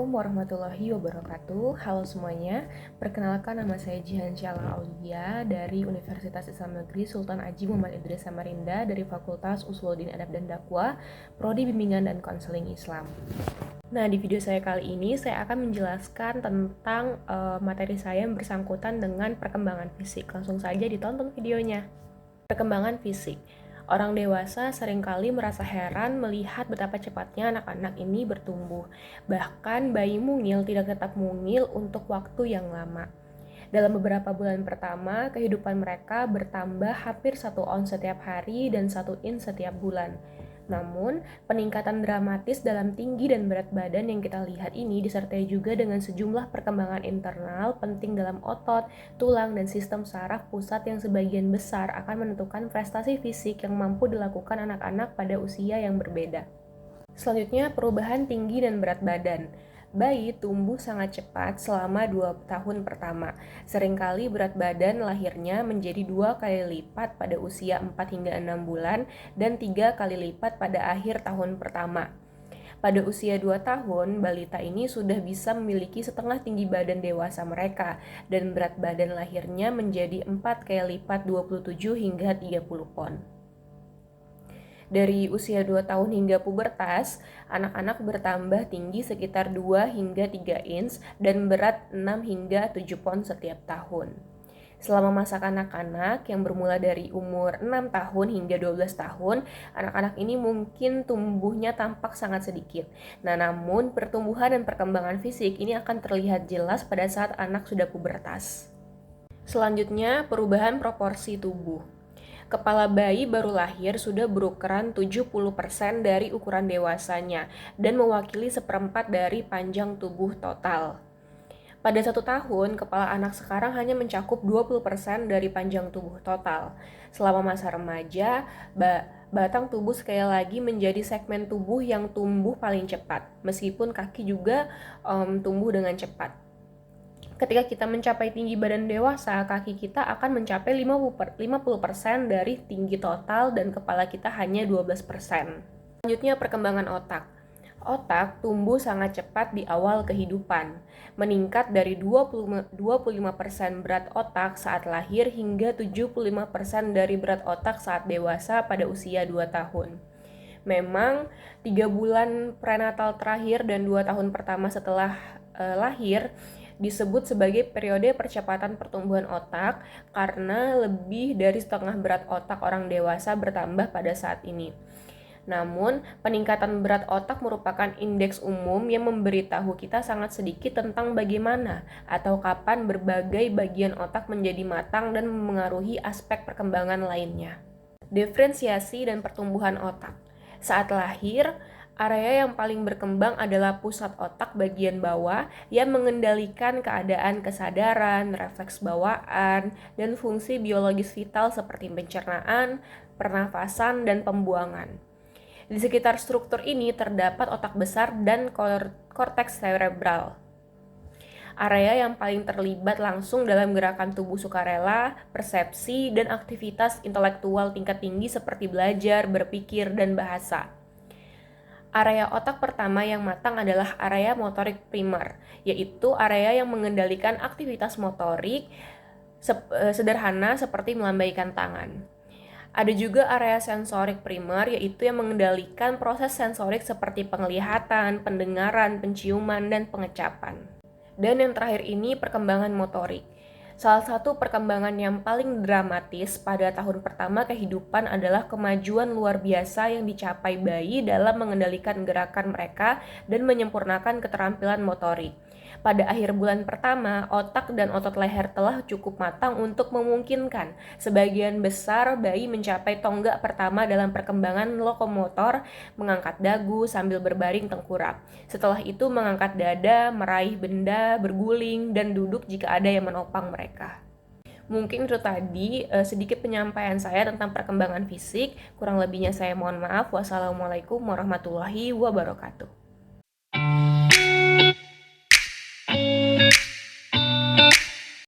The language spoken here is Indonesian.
Assalamualaikum warahmatullahi wabarakatuh. Halo semuanya, perkenalkan nama saya Jihan Syala Aulia dari Universitas Islam Negeri Sultan Haji Muhammad Idris Samarinda dari Fakultas Usuluddin Adab dan Dakwah, Prodi Bimbingan dan Konseling Islam. Nah, di video saya kali ini saya akan menjelaskan tentang materi saya yang bersangkutan dengan perkembangan fisik. Langsung saja ditonton videonya. Perkembangan fisik. Orang dewasa seringkali merasa heran melihat betapa cepatnya anak-anak ini bertumbuh. Bahkan bayi mungil tidak tetap mungil untuk waktu yang lama. Dalam beberapa bulan pertama, kehidupan mereka bertambah hampir 1 ons setiap hari dan 1 in setiap bulan. Namun, peningkatan dramatis dalam tinggi dan berat badan yang kita lihat ini disertai juga dengan sejumlah perkembangan internal penting dalam otot, tulang, dan sistem saraf pusat yang sebagian besar akan menentukan prestasi fisik yang mampu dilakukan anak-anak pada usia yang berbeda. Selanjutnya, perubahan tinggi dan berat badan. Bayi tumbuh sangat cepat selama 2 tahun pertama. Seringkali berat badan lahirnya menjadi 2 kali lipat pada usia 4 hingga 6 bulan dan 3 kali lipat pada akhir tahun pertama. Pada usia 2 tahun, balita ini sudah bisa memiliki setengah tinggi badan dewasa mereka dan berat badan lahirnya menjadi 4 kali lipat 27 hingga 30 pon. Dari usia 2 tahun hingga pubertas, anak-anak bertambah tinggi sekitar 2 hingga 3 inch dan berat 6 hingga 7 pon setiap tahun. Selama masa kanak-kanak yang bermula dari umur 6 tahun hingga 12 tahun, anak-anak ini mungkin tumbuhnya tampak sangat sedikit. Nah, namun pertumbuhan dan perkembangan fisik ini akan terlihat jelas pada saat anak sudah pubertas. Selanjutnya, perubahan proporsi tubuh. Kepala bayi baru lahir sudah berukuran 70% dari ukuran dewasanya dan mewakili 1/4 dari panjang tubuh total. Pada 1 tahun, kepala anak sekarang hanya mencakup 20% dari panjang tubuh total. Selama masa remaja, batang tubuh sekali lagi menjadi segmen tubuh yang tumbuh paling cepat, meskipun kaki juga tumbuh dengan cepat. Ketika kita mencapai tinggi badan dewasa, kaki kita akan mencapai 50% dari tinggi total dan kepala kita hanya 12%. Selanjutnya, perkembangan otak. Otak tumbuh sangat cepat di awal kehidupan, meningkat dari 25% berat otak saat lahir hingga 75% dari berat otak saat dewasa pada usia 2 tahun. Memang 3 bulan prenatal terakhir dan 2 tahun pertama setelah lahir disebut sebagai periode percepatan pertumbuhan otak karena lebih dari setengah berat otak orang dewasa bertambah pada saat ini. Namun, peningkatan berat otak merupakan indeks umum yang memberitahu kita sangat sedikit tentang bagaimana atau kapan berbagai bagian otak menjadi matang dan memengaruhi aspek perkembangan lainnya. Diferensiasi dan pertumbuhan otak. Saat lahir, area yang paling berkembang adalah pusat otak bagian bawah yang mengendalikan keadaan kesadaran, refleks bawaan, dan fungsi biologis vital seperti pencernaan, pernafasan, dan pembuangan. Di sekitar struktur ini terdapat otak besar dan korteks cerebral. Area yang paling terlibat langsung dalam gerakan tubuh sukarela, persepsi, dan aktivitas intelektual tingkat tinggi seperti belajar, berpikir, dan bahasa. Area otak pertama yang matang adalah area motorik primer, yaitu area yang mengendalikan aktivitas motorik sederhana seperti melambaikan tangan. Ada juga area sensorik primer, yaitu yang mengendalikan proses sensorik seperti penglihatan, pendengaran, penciuman, dan pengecapan. Dan yang terakhir ini perkembangan motorik. Salah satu perkembangan yang paling dramatis pada tahun pertama kehidupan adalah kemajuan luar biasa yang dicapai bayi dalam mengendalikan gerakan mereka dan menyempurnakan keterampilan motorik. Pada akhir bulan pertama, otak dan otot leher telah cukup matang untuk memungkinkan sebagian besar bayi mencapai tonggak pertama dalam perkembangan lokomotor, mengangkat dagu sambil berbaring tengkurap. Setelah itu mengangkat dada, meraih benda, berguling, dan duduk jika ada yang menopang mereka. Mungkin itu tadi sedikit penyampaian saya tentang perkembangan fisik. Kurang lebihnya saya mohon maaf. Wassalamualaikum warahmatullahi wabarakatuh.